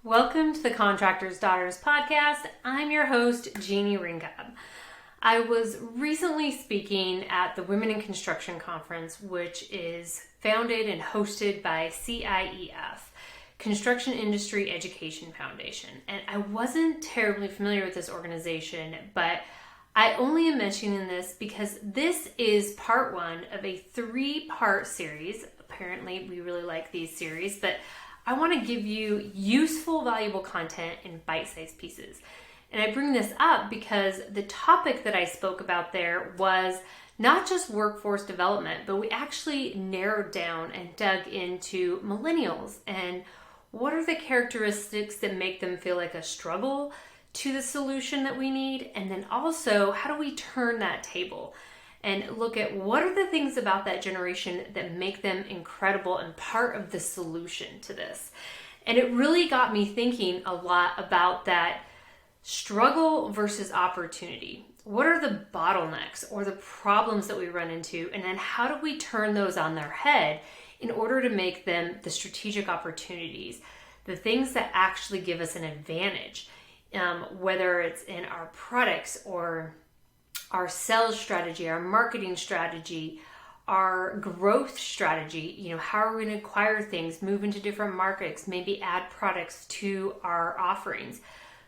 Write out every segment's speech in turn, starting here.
Welcome to the Contractor's Daughters podcast. I'm your host, Jeani Ringkob. I was recently speaking at the Women in Construction Conference, which is founded and hosted by CIEF, Construction Industry Education Foundation. And I wasn't terribly familiar with this organization, but I only am mentioning this because this is part one of a 3-part series. Apparently, we really like these series, but I want to give you useful, valuable content in bite-sized pieces. And I bring this up because the topic that I spoke about there was not just workforce development, but we actually narrowed down and dug into millennials and what are the characteristics that make them feel like a struggle to the solution that we need, and then also how do we turn that table and look at what are the things about that generation that make them incredible and part of the solution to this. And it really got me thinking a lot about that struggle versus opportunity. What are the bottlenecks or the problems that we run into? And then how do we turn those on their head in order to make them the strategic opportunities, the things that actually give us an advantage, whether it's in our products or our sales strategy, our marketing strategy, our growth strategy, how are we going to acquire things, move into different markets, maybe add products to our offerings,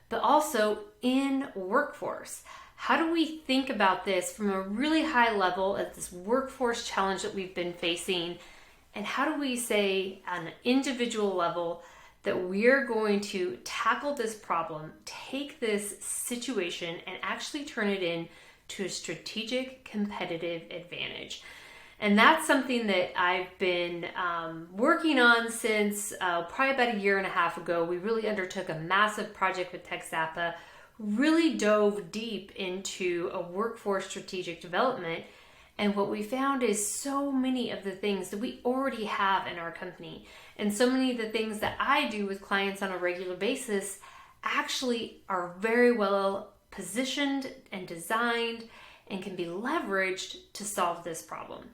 but also in workforce. How do we think about this from a really high level as this workforce challenge that we've been facing? And how do we say on an individual level that we're going to tackle this problem, take this situation and actually turn it in to a strategic competitive advantage. And that's something that I've been working on since probably about 1.5 years ago. We really undertook a massive project with TechZappa, really dove deep into a workforce strategic development. And what we found is so many of the things that we already have in our company and so many of the things that I do with clients on a regular basis actually are very well positioned and designed and can be leveraged to solve this problem.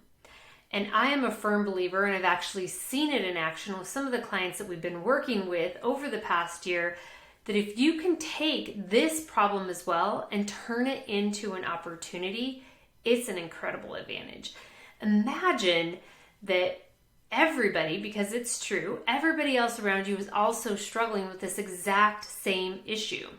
And I am a firm believer, and I've actually seen it in action with some of the clients that we've been working with over the past year, that if you can take this problem as well and turn it into an opportunity, it's an incredible advantage. Imagine that everybody, because it's true, everybody else around you is also struggling with this exact same issue.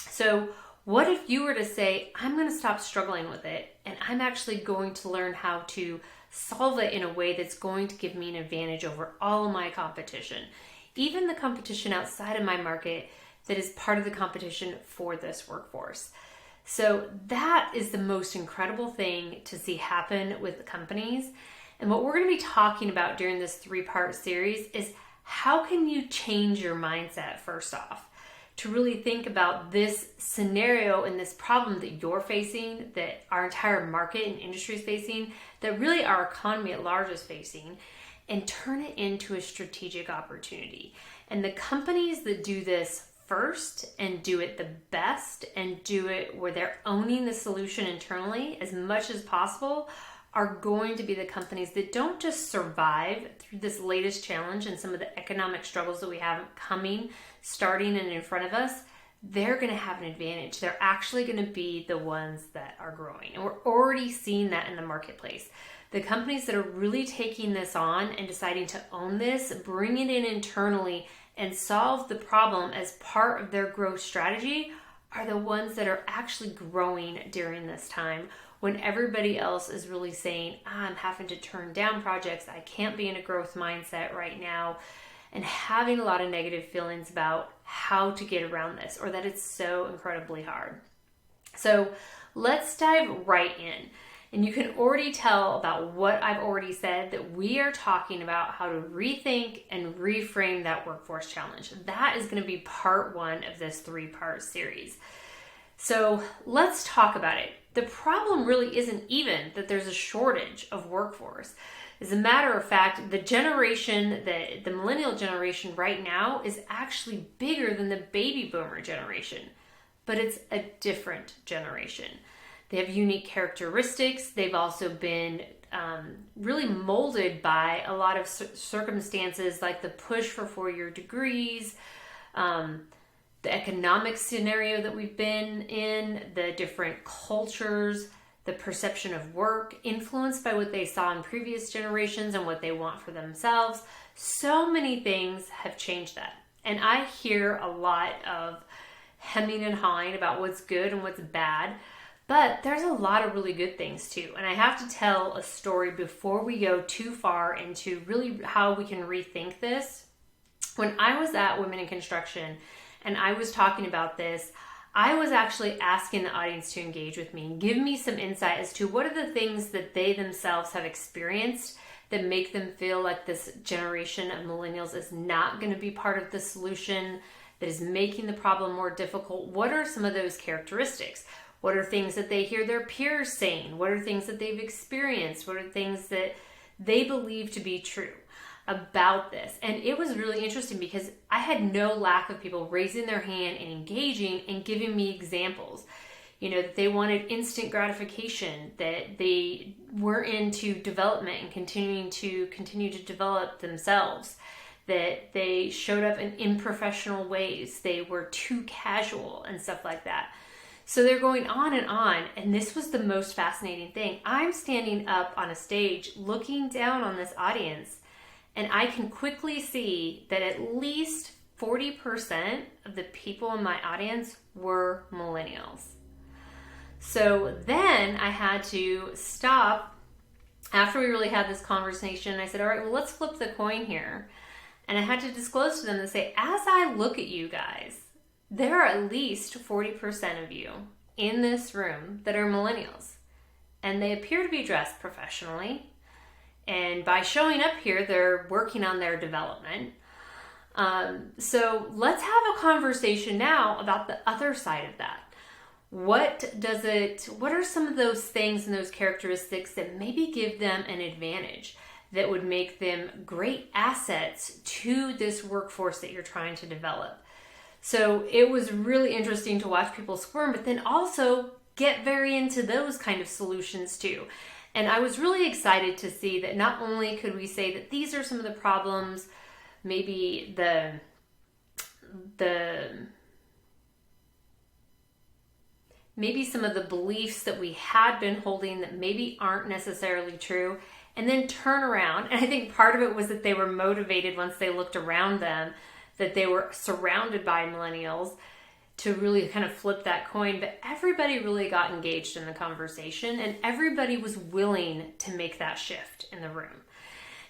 So what if you were to say, I'm going to stop struggling with it and I'm actually going to learn how to solve it in a way that's going to give me an advantage over all of my competition, even the competition outside of my market that is part of the competition for this workforce. So that is the most incredible thing to see happen with companies. And what we're going to be talking about during this 3-part series is how can you change your mindset first off, to really think about this scenario and this problem that you're facing, that our entire market and industry is facing, that really our economy at large is facing, and turn it into a strategic opportunity. And the companies that do this first and do it the best and do it where they're owning the solution internally as much as possible are going to be the companies that don't just survive through this latest challenge and some of the economic struggles that we have coming, starting and in front of us. They're going to have an advantage. They're actually going to be the ones that are growing. And we're already seeing that in the marketplace. The companies that are really taking this on and deciding to own this, bring it in internally, and solve the problem as part of their growth strategy are the ones that are actually growing during this time, when everybody else is really saying, I'm having to turn down projects, I can't be in a growth mindset right now, and having a lot of negative feelings about how to get around this, or that it's so incredibly hard. So let's dive right in. And you can already tell about what I've already said that we are talking about how to rethink and reframe that workforce challenge. That is going to be part 1 of this 3-part series. So let's talk about it. The problem really isn't even that there's a shortage of workforce. As a matter of fact, the generation, the millennial generation right now is actually bigger than the baby boomer generation, but it's a different generation. They have unique characteristics. They've also been really molded by a lot of circumstances like the push for 4-year degrees, the economic scenario that we've been in, the different cultures, the perception of work, influenced by what they saw in previous generations and what they want for themselves. So many things have changed that. And I hear a lot of hemming and hawing about what's good and what's bad, but there's a lot of really good things too. And I have to tell a story before we go too far into really how we can rethink this. When I was at Women in Construction and I was talking about this, I was actually asking the audience to engage with me and give me some insight as to what are the things that they themselves have experienced that make them feel like this generation of millennials is not going to be part of the solution, that is making the problem more difficult. What are some of those characteristics? What are things that they hear their peers saying? What are things that they've experienced? What are things that they believe to be true about this? And it was really interesting because I had no lack of people raising their hand and engaging and giving me examples. That they wanted instant gratification, that they were into development and continue to develop themselves, that they showed up in unprofessional ways, they were too casual and stuff like that. So they're going on, and this was the most fascinating thing. I'm standing up on a stage looking down on this audience, and I can quickly see that at least 40% of the people in my audience were millennials. So then I had to stop after we really had this conversation. I said, all right, well, let's flip the coin here. And I had to disclose to them and say, as I look at you guys, there are at least 40% of you in this room that are millennials. And they appear to be dressed professionally. And by showing up here, they're working on their development. So let's have a conversation now about the other side of that. What are some of those things and those characteristics that maybe give them an advantage that would make them great assets to this workforce that you're trying to develop? So it was really interesting to watch people squirm, but then also get very into those kind of solutions too. And I was really excited to see that not only could we say that these are some of the problems, maybe maybe some of the beliefs that we had been holding that maybe aren't necessarily true, and then turn around. And I think part of it was that they were motivated once they looked around them, that they were surrounded by millennials, to really kind of flip that coin. But everybody really got engaged in the conversation, and everybody was willing to make that shift in the room.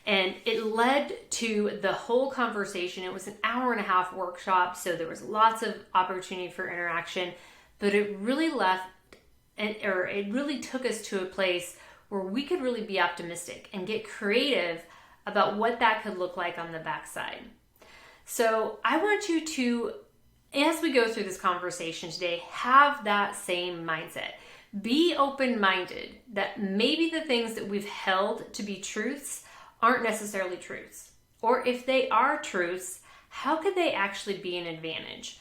And it led to the whole conversation. It was an 1.5-hour workshop, so there was lots of opportunity for interaction. But it really it really took us to a place where we could really be optimistic and get creative about what that could look like on the backside. So I want you to, as we go through this conversation today, have that same mindset. Be open-minded that maybe the things that we've held to be truths aren't necessarily truths. Or if they are truths, how could they actually be an advantage?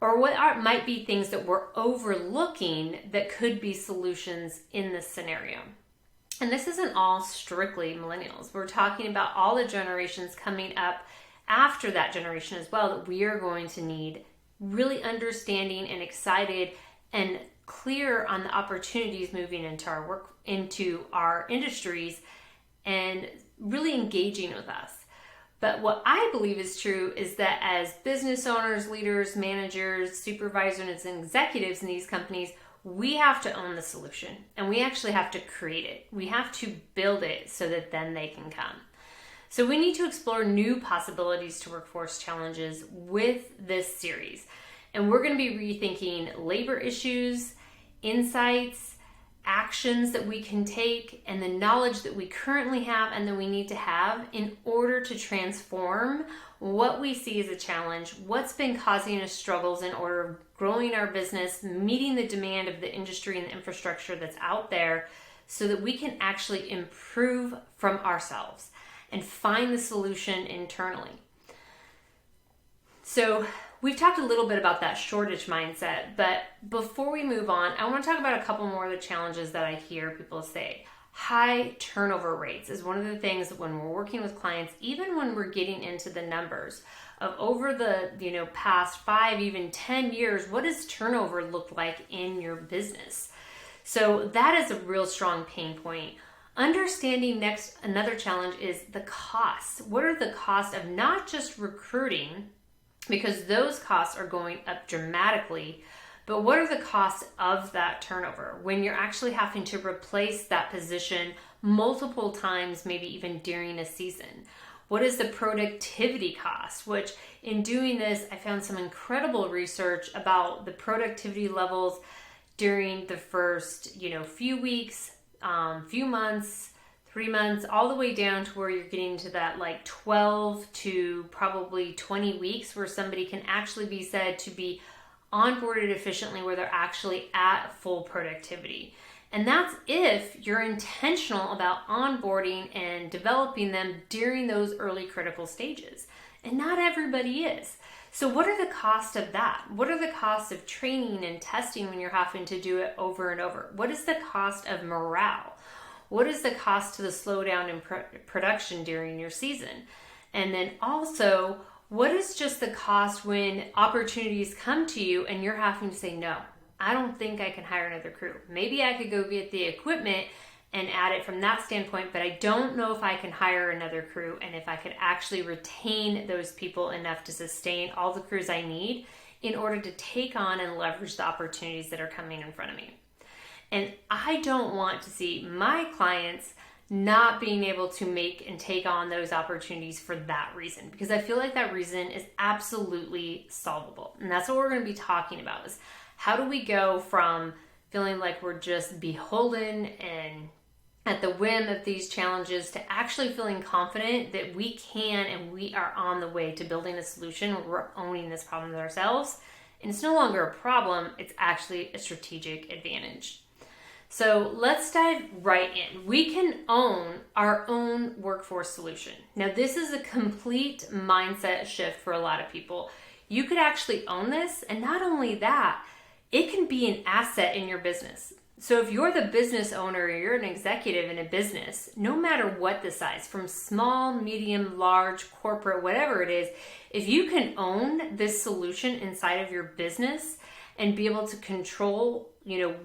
Or what might be things that we're overlooking that could be solutions in this scenario? And this isn't all strictly millennials. We're talking about all the generations coming up after that generation as well, that we are going to need really understanding and excited and clear on the opportunities moving into our work, into our industries, and really engaging with us. But what I believe is true is that as business owners, leaders, managers, supervisors, and executives in these companies, we have to own the solution, and we actually have to create it. We have to build it so that then they can come. So we need to explore new possibilities to workforce challenges with this series. And we're going to be rethinking labor issues, insights, actions that we can take, and the knowledge that we currently have and that we need to have in order to transform what we see as a challenge, what's been causing us struggles in order of growing our business, meeting the demand of the industry and the infrastructure that's out there, so that we can actually improve from ourselves and find the solution internally. So we've talked a little bit about that shortage mindset, but before we move on, I want to talk about a couple more of the challenges that I hear people say. High turnover rates is one of the things that when we're working with clients, even when we're getting into the numbers of over the past 5, even 10 years, what does turnover look like in your business? So that is a real strong pain point. Understanding another challenge is the costs. What are the costs of not just recruiting, because those costs are going up dramatically, but what are the costs of that turnover when you're actually having to replace that position multiple times, maybe even during a season? What is the productivity cost? Which in doing this, I found some incredible research about the productivity levels during the first, few weeks, few months, 3 months, all the way down to where you're getting to that like 12 to probably 20 weeks where somebody can actually be said to be onboarded efficiently, where they're actually at full productivity. And that's if you're intentional about onboarding and developing them during those early critical stages. And not everybody is. So what are the costs of that? What are the costs of training and testing when you're having to do it over and over? What is the cost of morale? What is the cost to the slowdown in production during your season? And then also, what is just the cost when opportunities come to you and you're having to say, no, I don't think I can hire another crew. Maybe I could go get the equipment and add it from that standpoint, but I don't know if I can hire another crew and if I could actually retain those people enough to sustain all the crews I need in order to take on and leverage the opportunities that are coming in front of me. And I don't want to see my clients not being able to make and take on those opportunities for that reason, because I feel like that reason is absolutely solvable. And that's what we're going to be talking about, is how do we go from feeling like we're just beholden and at the whim of these challenges to actually feeling confident that we can and we are on the way to building a solution where we're owning this problem ourselves. And it's no longer a problem, it's actually a strategic advantage. So let's dive right in. We can own our own workforce solution. Now, this is a complete mindset shift for a lot of people. You could actually own this, and not only that, it can be an asset in your business. So if you're the business owner or you're an executive in a business, no matter what the size, from small, medium, large, corporate, whatever it is, if you can own this solution inside of your business and be able to control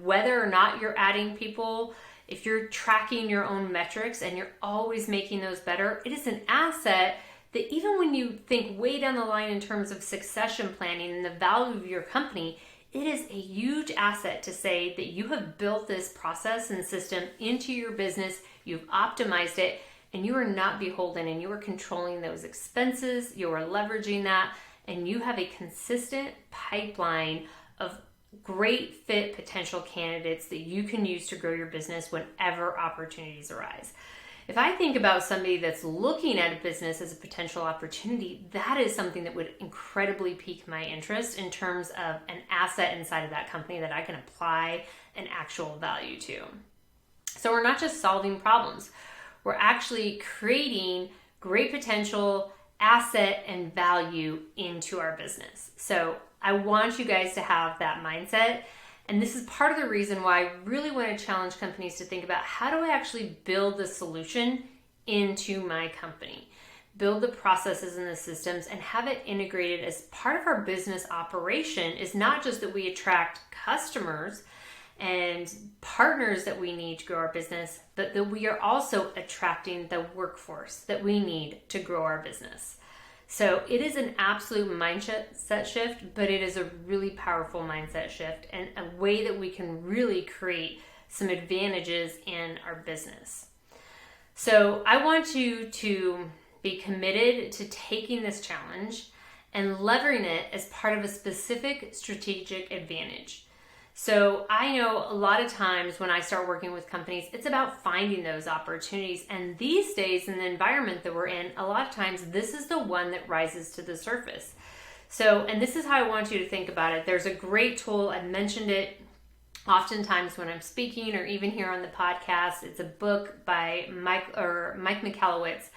whether or not you're adding people, if you're tracking your own metrics and you're always making those better, it is an asset that even when you think way down the line in terms of succession planning and the value of your company, it is a huge asset to say that you have built this process and system into your business, you've optimized it, and you are not beholden and you are controlling those expenses, you are leveraging that, and you have a consistent pipeline of great fit potential candidates that you can use to grow your business whenever opportunities arise. If I think about somebody that's looking at a business as a potential opportunity, that is something that would incredibly pique my interest in terms of an asset inside of that company that I can apply an actual value to. So we're not just solving problems, we're actually creating great potential, asset, and value into our business. So I want you guys to have that mindset. And this is part of the reason why I really want to challenge companies to think about, how do I actually build the solution into my company? Build the processes and the systems and have it integrated as part of our business operation. Is not just that we attract customers and partners that we need to grow our business, but that we are also attracting the workforce that we need to grow our business. So it is an absolute mindset shift, but it is a really powerful mindset shift and a way that we can really create some advantages in our business. So I want you to be committed to taking this challenge and leveraging it as part of a specific strategic advantage. So I know a lot of times when I start working with companies, it's about finding those opportunities. And these days in the environment that we're in, a lot of times this is the one that rises to the surface. So, and this is how I want you to think about it. There's a great tool. I've mentioned it oftentimes when I'm speaking or even here on the podcast. It's a book by Mike Michalowicz,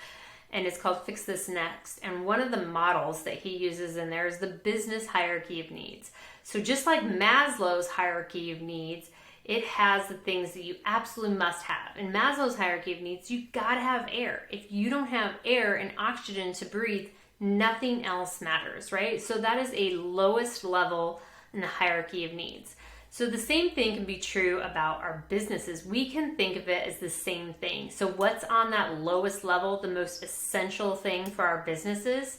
and it's called Fix This Next. And one of the models that he uses in there is the business hierarchy of needs. So just like Maslow's hierarchy of needs, it has the things that you absolutely must have. In Maslow's hierarchy of needs, you gotta have air. If you don't have air and oxygen to breathe, nothing else matters, right? So that is a lowest level in the hierarchy of needs. So the same thing can be true about our businesses. We can think of it as the same thing. So what's on that lowest level, the most essential thing for our businesses?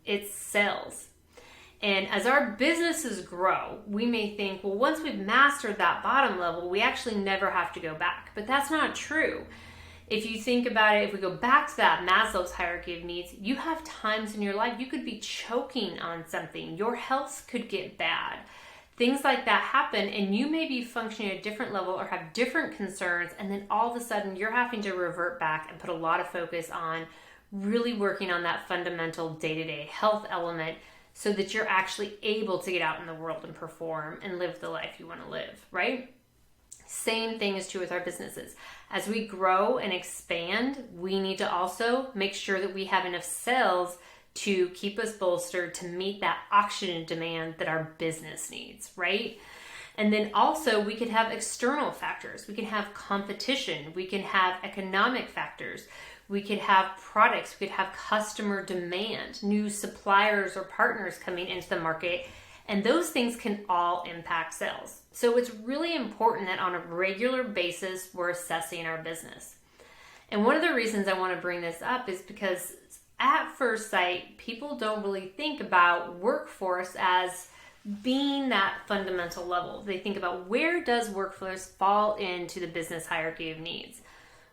It's sales. And as our businesses grow, we may think, well, once we've mastered that bottom level, we actually never have to go back. But that's not true. If you think about it, if we go back to that Maslow's hierarchy of needs, you have times in your life you could be choking on something. Your health could get bad. Things like that happen, and you may be functioning at a different level or have different concerns, and then all of a sudden you're having to revert back and put a lot of focus on really working on that fundamental day-to-day health element so that you're actually able to get out in the world and perform and live the life you want to live, right? Same thing is true with our businesses. As we grow and expand, we need to also make sure that we have enough sales to keep us bolstered to meet that oxygen demand that our business needs, right? And then also we could have external factors. We can have competition. We can have economic factors. We could have products. We could have customer demand, new suppliers or partners coming into the market. And those things can all impact sales. So it's really important that on a regular basis, we're assessing our business. And one of the reasons I want to bring this up is because at first sight, people don't really think about workforce as being that fundamental level. They think about, where does workforce fall into the business hierarchy of needs?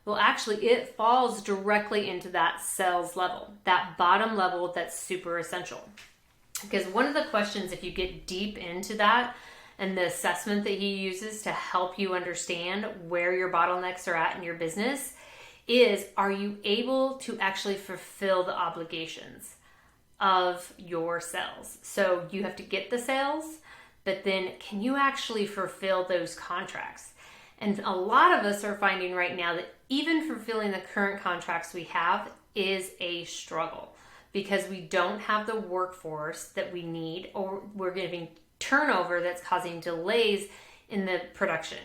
Well, actually, it falls directly into that sales level, that bottom level that's super essential. Because one of the questions, if you get deep into that and the assessment that he uses to help you understand where your bottlenecks are at in your business, is, are you able to actually fulfill the obligations of your sales? So you have to get the sales, but then can you actually fulfill those contracts? And a lot of us are finding right now that even fulfilling the current contracts we have is a struggle because we don't have the workforce that we need, or we're getting turnover that's causing delays in the production.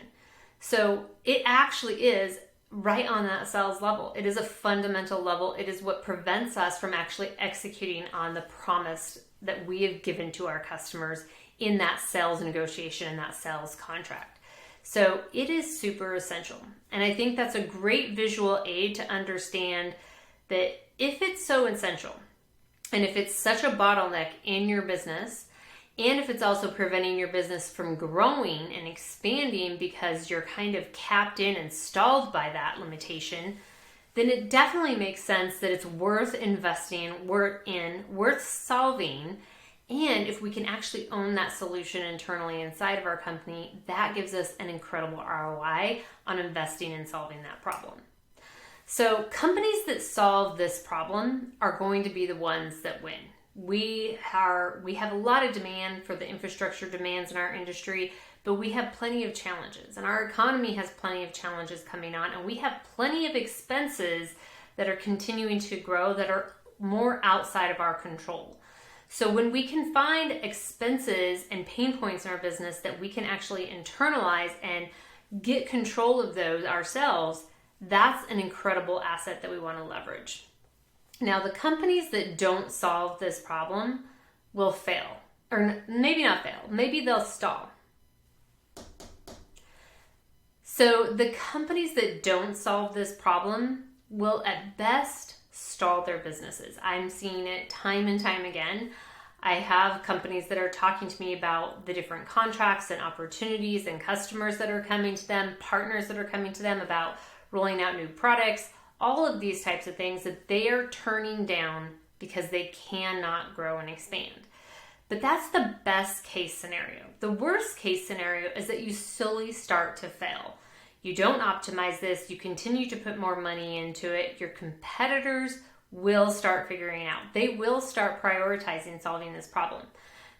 So it actually is right on that sales level. It is a fundamental level. It is what prevents us from actually executing on the promise that we have given to our customers in that sales negotiation and that sales contract. So it is super essential. And I think that's a great visual aid to understand that if it's so essential, and if it's such a bottleneck in your business, and if it's also preventing your business from growing and expanding because you're kind of capped in and stalled by that limitation, then it definitely makes sense that it's worth investing, worth solving. And if we can actually own that solution internally inside of our company, that gives us an incredible ROI on investing in solving that problem. So companies that solve this problem are going to be the ones that win. We have a lot of demand for the infrastructure demands in our industry, but we have plenty of challenges, and our economy has plenty of challenges coming on, and we have plenty of expenses that are continuing to grow that are more outside of our control. So when we can find expenses and pain points in our business that we can actually internalize and get control of those ourselves, that's an incredible asset that we want to leverage. Now, the companies that don't solve this problem will fail, or maybe not fail, maybe they'll stall. So the companies that don't solve this problem will at best stall their businesses. I'm seeing it time and time again. I have companies that are talking to me about the different contracts and opportunities and customers that are coming to them, partners that are coming to them about rolling out new products, all of these types of things that they are turning down because they cannot grow and expand. But that's the best case scenario. The worst case scenario is that you slowly start to fail. You don't optimize this, you continue to put more money into it, your competitors will start figuring out. They will start prioritizing solving this problem.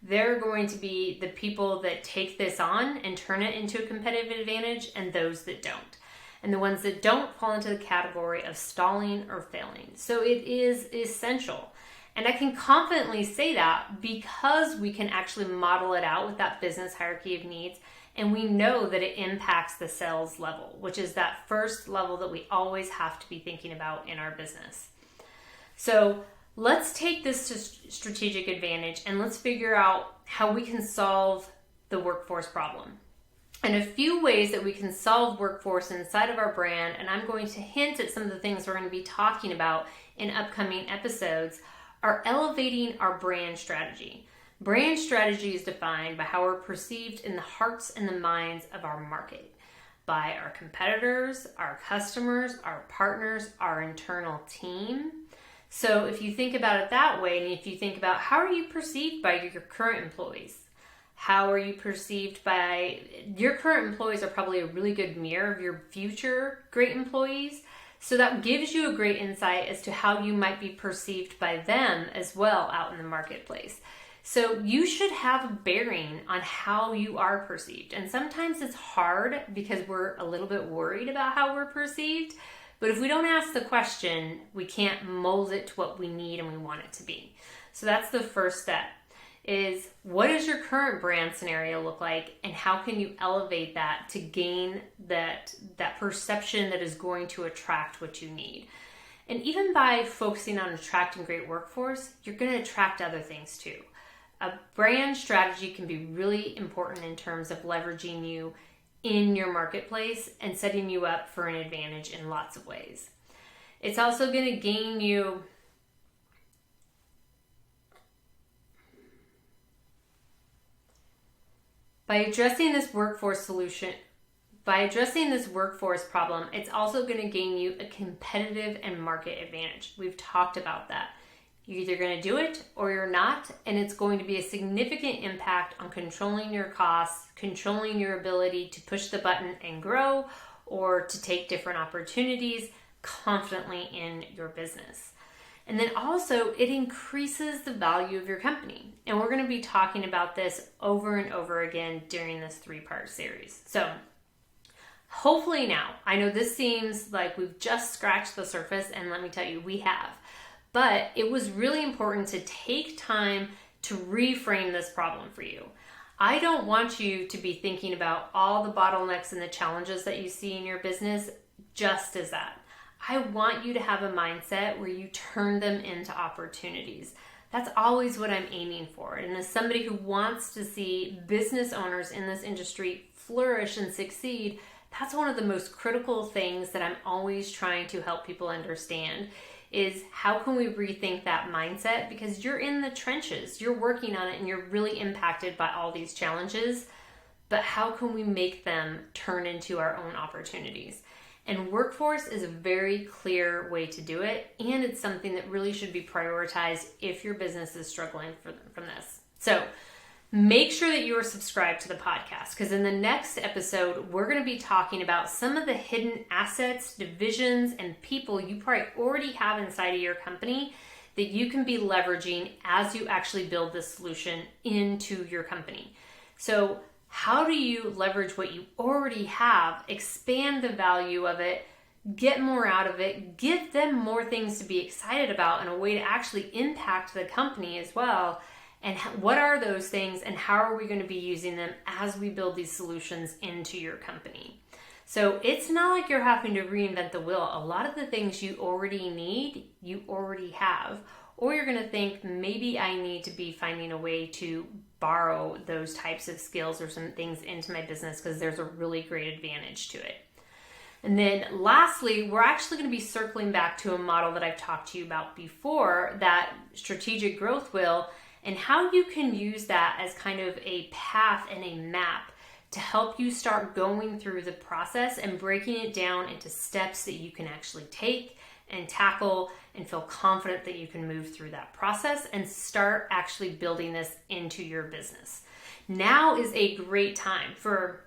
They're going to be the people that take this on and turn it into a competitive advantage, and those that don't. And the ones that don't fall into the category of stalling or failing. So it is essential. And I can confidently say that because we can actually model it out with that business hierarchy of needs, and we know that it impacts the sales level, which is that first level that we always have to be thinking about in our business. So Let's take this to strategic advantage and let's figure out how we can solve the workforce problem. And a few ways that we can solve workforce inside of our brand, and I'm going to hint at some of the things we're going to be talking about in upcoming episodes, are elevating our brand strategy. Brand strategy is defined by how we're perceived in the hearts and the minds of our market, by our competitors, our customers, our partners, our internal team. So if you think about it that way, and if you think about how are you perceived by your current employees, how are you perceived by your current employees are probably a really good mirror of your future great employees. So that gives you a great insight as to how you might be perceived by them as well out in the marketplace. So you should have a bearing on how you are perceived. And sometimes it's hard because we're a little bit worried about how we're perceived. But if we don't ask the question, we can't mold it to what we need and we want it to be. So that's the first step, is what does your current brand scenario look like, and how can you elevate that to gain that perception that is going to attract what you need. And even by focusing on attracting great workforce, you're going to attract other things too. A brand strategy can be really important in terms of leveraging you in your marketplace and setting you up for an advantage in lots of ways. It's also going to gain you by addressing this workforce problem, it's also going to gain you a competitive and market advantage. We've talked about that. You're either going to do it or you're not, and it's going to be a significant impact on controlling your costs, controlling your ability to push the button and grow, or to take different opportunities confidently in your business. And then also, it increases the value of your company. And we're going to be talking about this over and over again during this 3-part series. So hopefully now, I know this seems like we've just scratched the surface, and let me tell you, we have. But it was really important to take time to reframe this problem for you. I don't want you to be thinking about all the bottlenecks and the challenges that you see in your business just as that. I want you to have a mindset where you turn them into opportunities. That's always what I'm aiming for. And as somebody who wants to see business owners in this industry flourish and succeed, that's one of the most critical things that I'm always trying to help people understand, is how can we rethink that mindset? Because you're in the trenches, you're working on it, and you're really impacted by all these challenges. But how can we make them turn into our own opportunities? And workforce is a very clear way to do it, and it's something that really should be prioritized if your business is struggling from this. So make sure that you are subscribed to the podcast, because in the next episode, we're going to be talking about some of the hidden assets, divisions, and people you probably already have inside of your company that you can be leveraging as you actually build this solution into your company. So how do you leverage what you already have, expand the value of it, get more out of it, give them more things to be excited about, and a way to actually impact the company as well? And what are those things, and how are we going to be using them as we build these solutions into your company? So it's not like you're having to reinvent the wheel. A lot of the things you already need, you already have. Or you're going to think, maybe I need to be finding a way to borrow those types of skills or some things into my business because there's a really great advantage to it. And then lastly, we're actually going to be circling back to a model that I've talked to you about before, that strategic growth wheel, and how you can use that as kind of a path and a map to help you start going through the process and breaking it down into steps that you can actually take and tackle and feel confident that you can move through that process and start actually building this into your business. Now is a great time. For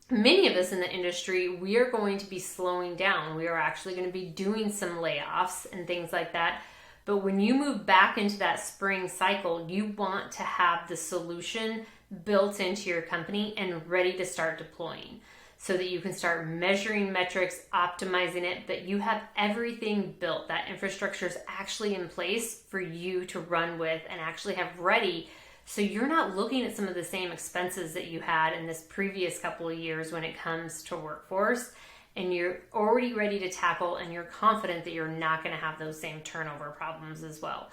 many of us in the industry, we are going to be slowing down. We are actually going to be doing some layoffs and things like that. But when you move back into that spring cycle, you want to have the solution built into your company and ready to start deploying, so that you can start measuring metrics, optimizing it, but you have everything built. That infrastructure is actually in place for you to run with and actually have ready, so you're not looking at some of the same expenses that you had in this previous couple of years when it comes to workforce. and you're already ready to tackle and you're confident that you're not going to have those same turnover problems as well.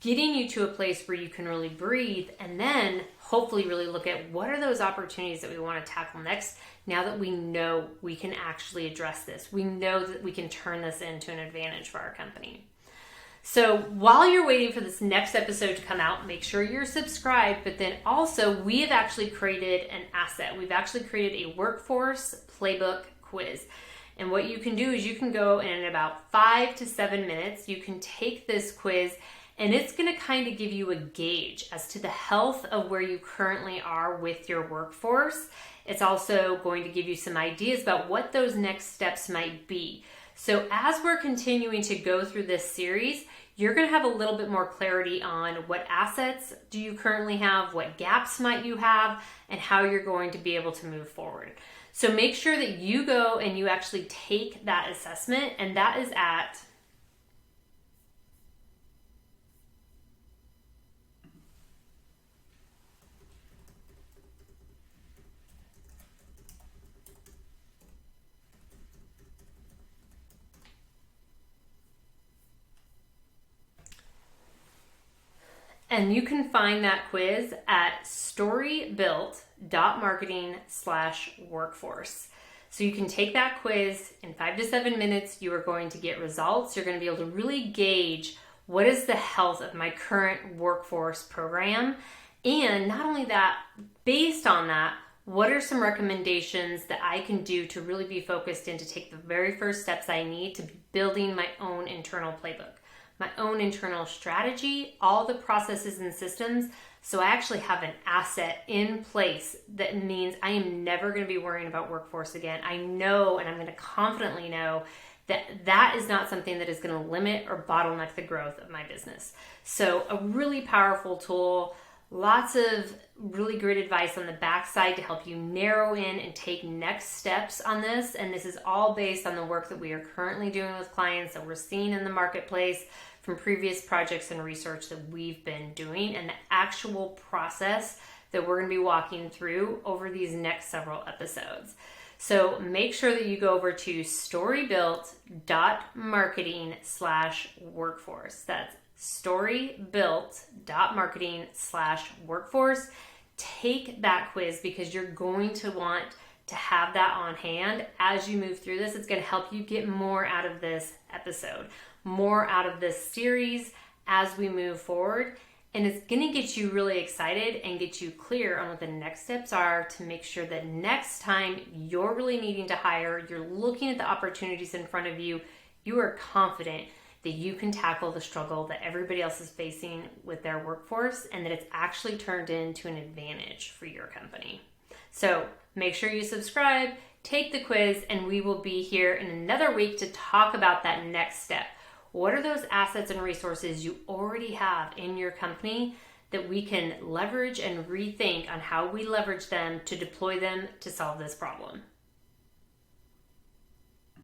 Getting you to a place where you can really breathe and then hopefully really look at what are those opportunities that we want to tackle next now that we know we can actually address this. We know that we can turn this into an advantage for our company. So while you're waiting for this next episode to come out, make sure you're subscribed, but then also we have actually created an asset. We've actually created a workforce playbook quiz. And what you can do is you can go in about 5 to 7 minutes, you can take this quiz and it's going to kind of give you a gauge as to the health of where you currently are with your workforce. It's also going to give you some ideas about what those next steps might be. So as we're continuing to go through this series, you're going to have a little bit more clarity on what assets do you currently have, what gaps might you have, and how you're going to be able to move forward. So make sure that you go and you actually take that assessment, and that is at and you can find that quiz at storybuilt.marketing/workforce. So you can take that quiz in 5 to 7 minutes. You are going to get results. You're going to be able to really gauge what is the health of my current workforce program. And not only that, based on that, what are some recommendations that I can do to really be focused in to take the very first steps I need to be building my own internal playbook, my own internal strategy, all the processes and systems, so I actually have an asset in place that means I am never going to be worrying about workforce again. I know, and I'm going to confidently know that that is not something that is going to limit or bottleneck the growth of my business. So a really powerful tool, lots of really great advice on the backside to help you narrow in and take next steps on this. And this is all based on the work that we are currently doing with clients that we're seeing in the marketplace from previous projects and research that we've been doing, and the actual process that we're going to be walking through over these next several episodes. So make sure that you go over to storybuilt.marketing/workforce. That's storybuilt.marketing/workforce. Take that quiz because you're going to want to have that on hand as you move through this. It's going to help you get more out of this episode, more out of this series as we move forward. And it's going to get you really excited and get you clear on what the next steps are to make sure that next time you're really needing to hire, you're looking at the opportunities in front of you, you are confident that you can tackle the struggle that everybody else is facing with their workforce and that it's actually turned into an advantage for your company. So make sure you subscribe, take the quiz, and we will be here in another week to talk about that next step. What are those assets and resources you already have in your company that we can leverage and rethink on how we leverage them to deploy them to solve this problem?